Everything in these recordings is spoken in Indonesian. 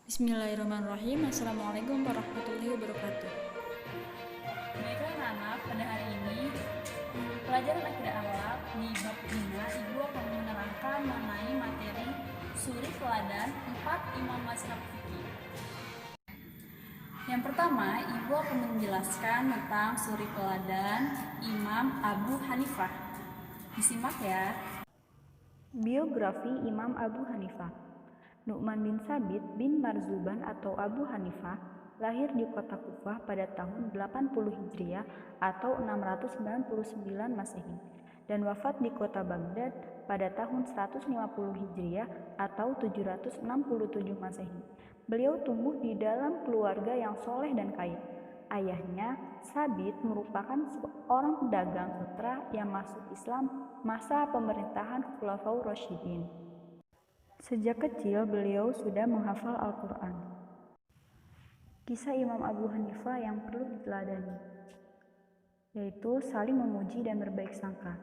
Bismillahirrahmanirrahim. Assalamualaikum warahmatullahi wabarakatuh. Baiklah anak, pada hari ini pelajaran akidah akhlak di bab 5 Ibu akan menerangkan mengenai materi suri teladan 4 imam mazhab fikih. Yang pertama, Ibu akan menjelaskan tentang suri teladan Imam Abu Hanifah. Disimak ya. Biografi Imam Abu Hanifah. Nu'man bin Sabit bin Marzuban atau Abu Hanifah lahir di kota Kufah pada tahun 80 Hijriah atau 699 Masehi dan wafat di kota Baghdad pada tahun 150 Hijriah atau 767 Masehi. Beliau tumbuh di dalam keluarga yang soleh dan kaya. Ayahnya, Sabit, merupakan seorang pedagang sutra yang masuk Islam masa pemerintahan Khulafaur Rasyidin. Sejak kecil beliau sudah menghafal Al-Quran. Kisah Imam Abu Hanifah yang perlu diteladani, yaitu saling memuji dan berbaik sangka.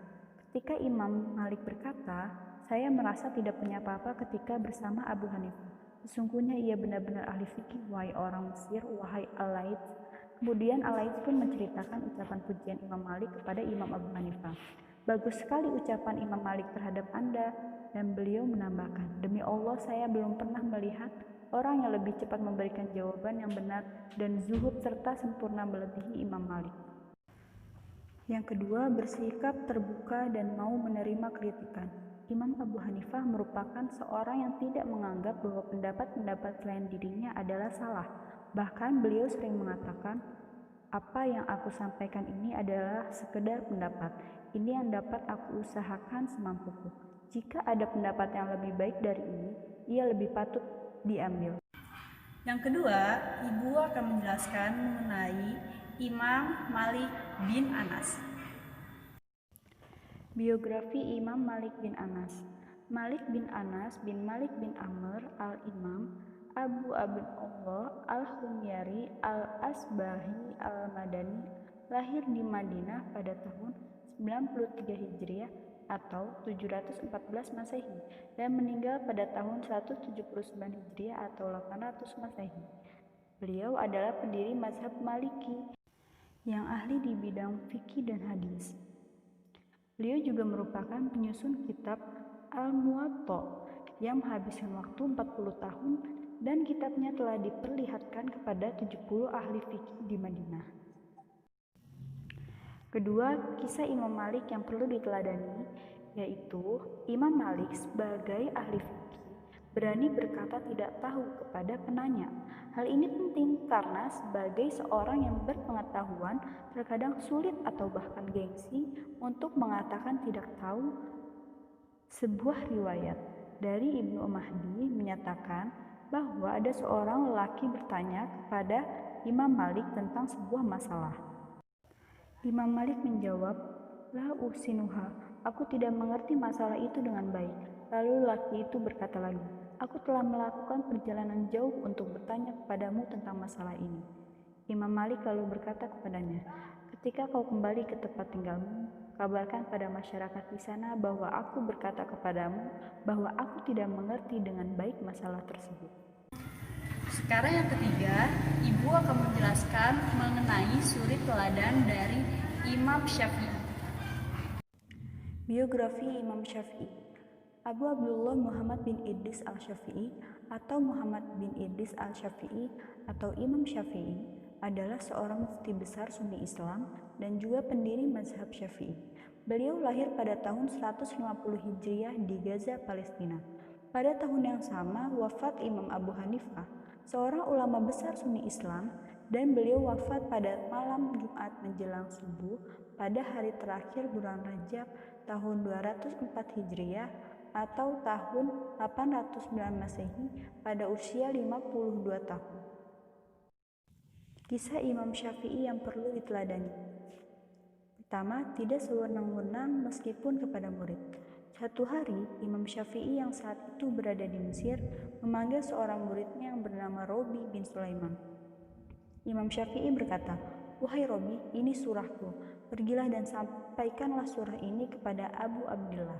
Ketika Imam Malik berkata, "Saya merasa tidak punya apa-apa ketika bersama Abu Hanifah. Sesungguhnya ia benar-benar ahli fikih, wahai orang Mesir, wahai Al-Laits." Kemudian Al-Laits pun menceritakan ucapan pujian Imam Malik kepada Imam Abu Hanifah. "Bagus sekali ucapan Imam Malik terhadap Anda." Dan beliau menambahkan, "Demi Allah, saya belum pernah melihat orang yang lebih cepat memberikan jawaban yang benar dan zuhud serta sempurna melebihi Imam Malik." Yang kedua, bersikap terbuka dan mau menerima kritikan. Imam Abu Hanifah merupakan seorang yang tidak menganggap bahwa pendapat-pendapat selain dirinya adalah salah. Bahkan beliau sering mengatakan, "Apa yang aku sampaikan ini adalah sekedar pendapat. Ini yang dapat aku usahakan semampuku. Jika ada pendapat yang lebih baik dari ini, ia lebih patut diambil." Yang kedua, Ibu akan menjelaskan mengenai Imam Malik bin Anas. Biografi Imam Malik bin Anas. Malik bin Anas bin Malik bin Amr al-Imam Abu Abdullah al-Humyari al-Asbahi al-Madani lahir di Madinah pada tahun 93 Hijriah atau 714 Masehi dan meninggal pada tahun 179 Hijriah atau 800 Masehi. Beliau adalah pendiri mazhab Maliki yang ahli di bidang fikih dan hadis. Beliau juga merupakan penyusun kitab Al-Muwatta yang menghabiskan waktu 40 tahun dan kitabnya telah diperlihatkan kepada 70 ahli fikih di Madinah. Kedua, kisah Imam Malik yang perlu diteladani, yaitu Imam Malik sebagai ahli fikih berani berkata tidak tahu kepada penanya. Hal ini penting karena sebagai seorang yang berpengetahuan terkadang sulit atau bahkan gengsi untuk mengatakan tidak tahu. Sebuah riwayat dari Ibnu Mahdi menyatakan bahwa ada seorang lelaki bertanya kepada Imam Malik tentang sebuah masalah. Imam Malik menjawab, "La usinuha, aku tidak mengerti masalah itu dengan baik." Lalu lelaki itu berkata lagi, "Aku telah melakukan perjalanan jauh untuk bertanya kepadamu tentang masalah ini." Imam Malik lalu berkata kepadanya, "Ketika kau kembali ke tempat tinggalmu, kabarkan pada masyarakat di sana bahwa aku berkata kepadamu bahwa aku tidak mengerti dengan baik masalah tersebut." Sekarang yang ketiga, Ibu akan menjelaskan mengenai suri teladan dari Imam Syafi'i. Biografi Imam Syafi'i. Abu Abdullah Muhammad bin Idris al-Syafi'i atau Muhammad bin Idris al-Syafi'i atau Imam Syafi'i adalah seorang mufti besar Sunni Islam dan juga pendiri mazhab Syafi'i. Beliau lahir pada tahun 150 Hijriah di Gaza, Palestina. Pada tahun yang sama wafat Imam Abu Hanifah, seorang ulama besar Sunni Islam, dan beliau wafat pada malam Jumat menjelang subuh pada hari terakhir bulan Rajab tahun 204 Hijriah atau tahun 809 Masehi pada usia 52 tahun. Kisah Imam Syafi'i yang perlu diteladani. Pertama, tidak sewenang-wenang meskipun kepada murid. Satu hari, Imam Syafi'i yang saat itu berada di Mesir memanggil seorang muridnya yang bernama Robi bin Sulaiman. Imam Syafi'i berkata, "Wahai Robi, ini surahku. Pergilah dan sampaikanlah surah ini kepada Abu Abdillah.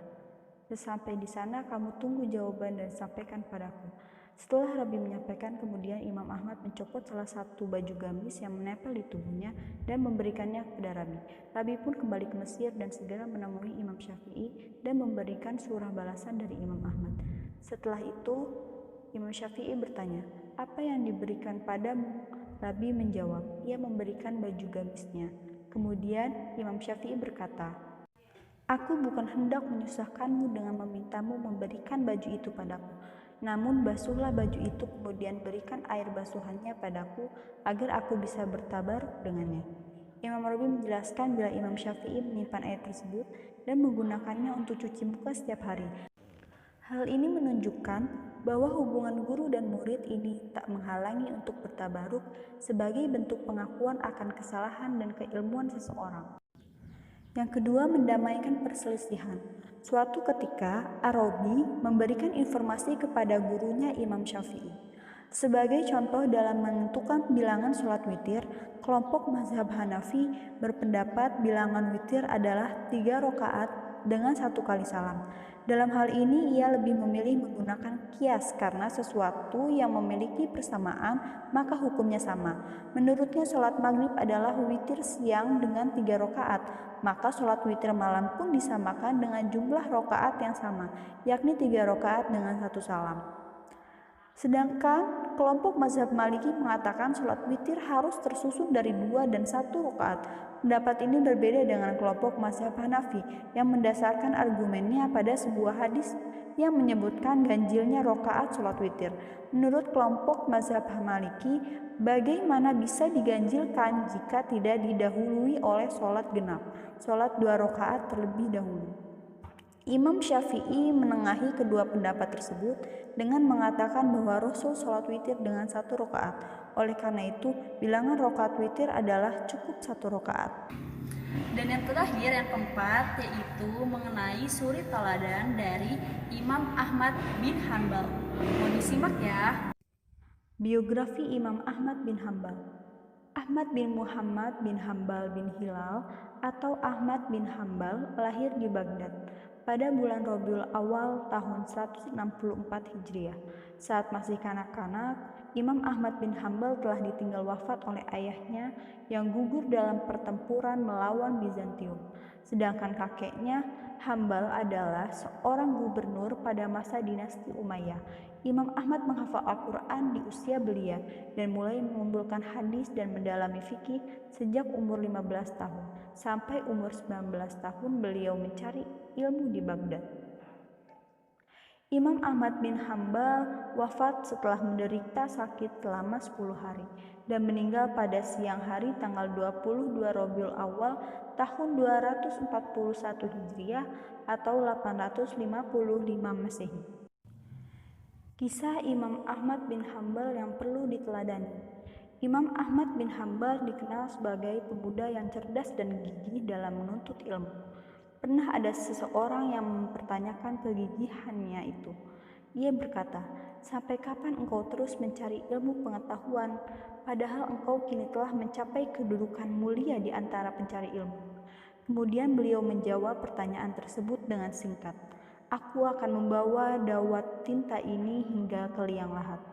Sesampai di sana kamu tunggu jawaban dan sampaikan padaku." Setelah Rabi menyampaikan, kemudian Imam Ahmad mencopot salah satu baju gamis yang menempel di tubuhnya dan memberikannya kepada Rabi. Rabi pun kembali ke Mesir dan segera menemui Imam Syafi'i dan memberikan surah balasan dari Imam Ahmad. Setelah itu, Imam Syafi'i bertanya, "Apa yang diberikan padamu?" Rabi menjawab, "Ia memberikan baju gamisnya." Kemudian Imam Syafi'i berkata, "Aku bukan hendak menyusahkanmu dengan memintamu memberikan baju itu padaku. Namun basuhlah baju itu, kemudian berikan air basuhannya padaku agar aku bisa bertabaruk dengannya." Imam Rabi menjelaskan bila Imam Syafi'i menyimpan air tersebut dan menggunakannya untuk cuci muka setiap hari. Hal ini menunjukkan bahwa hubungan guru dan murid ini tak menghalangi untuk bertabaruk sebagai bentuk pengakuan akan kesalahan dan keilmuan seseorang. Yang kedua, mendamaikan perselisihan. Suatu ketika, Ar-Rabi memberikan informasi kepada gurunya Imam Syafi'i. Sebagai contoh dalam menentukan bilangan sholat witir, kelompok mazhab Hanafi berpendapat bilangan witir adalah 3 rakaat dengan 1 kali salam. Dalam hal ini ia lebih memilih menggunakan kias karena sesuatu yang memiliki persamaan maka hukumnya sama. Menurutnya sholat maghrib adalah witir siang dengan 3 rakaat, maka sholat witir malam pun disamakan dengan jumlah rakaat yang sama, yakni 3 rakaat dengan 1 salam. Sedangkan kelompok mazhab Maliki mengatakan sholat witir harus tersusun dari 2 dan 1 rakaat. Pendapat ini berbeda dengan kelompok mazhab Hanafi yang mendasarkan argumennya pada sebuah hadis yang menyebutkan ganjilnya rakaat sholat witir. Menurut kelompok mazhab Maliki, bagaimana bisa diganjilkan jika tidak didahului oleh sholat genap, sholat 2 rakaat terlebih dahulu? Imam Syafi'i menengahi kedua pendapat tersebut dengan mengatakan bahwa Rasul sholat witir dengan 1 rakaat. Oleh karena itu, bilangan rakaat witir adalah cukup 1 rakaat. Dan yang terakhir, yang keempat, yaitu mengenai suri teladan dari Imam Ahmad bin Hanbal. Mau disimak ya. Biografi Imam Ahmad bin Hanbal. Ahmad bin Muhammad bin Hanbal bin Hilal atau Ahmad bin Hanbal lahir di Baghdad pada bulan Rabiul Awal tahun 164 Hijriah. Saat masih kanak-kanak, Imam Ahmad bin Hanbal telah ditinggal wafat oleh ayahnya yang gugur dalam pertempuran melawan Bizantium. Sedangkan kakeknya, Hanbal, adalah seorang gubernur pada masa dinasti Umayyah. Imam Ahmad menghafal Al-Quran di usia belia dan mulai mengumpulkan hadis dan mendalami fikih sejak umur 15 tahun. Sampai umur 19 tahun beliau mencari ilmu di Baghdad. Imam Ahmad bin Hanbal wafat setelah menderita sakit selama 10 hari dan meninggal pada siang hari tanggal 22 Rabiul Awal tahun 241 Hijriah atau 855 Masehi. Kisah Imam Ahmad bin Hanbal yang perlu diteladani. Imam Ahmad bin Hanbal dikenal sebagai pemuda yang cerdas dan gigih dalam menuntut ilmu. Pernah ada seseorang yang mempertanyakan kegigihannya itu. Ia berkata, "Sampai kapan engkau terus mencari ilmu pengetahuan, padahal engkau kini telah mencapai kedudukan mulia di antara pencari ilmu?" Kemudian beliau menjawab pertanyaan tersebut dengan singkat, "Aku akan membawa dawat tinta ini hingga ke liang lahat."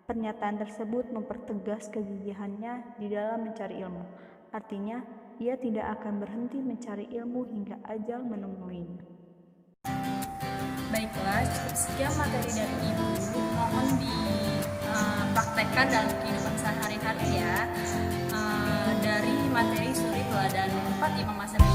Pernyataan tersebut mempertegas kegigihannya di dalam mencari ilmu. Artinya, ia tidak akan berhenti mencari ilmu hingga ajal menemuinya. Baiklah, cukup sekian materi dari Ibu. Mohon dipraktekkan dalam kehidupan sehari-hari ya. Dari materi suri teladan 4 Imam Mazhab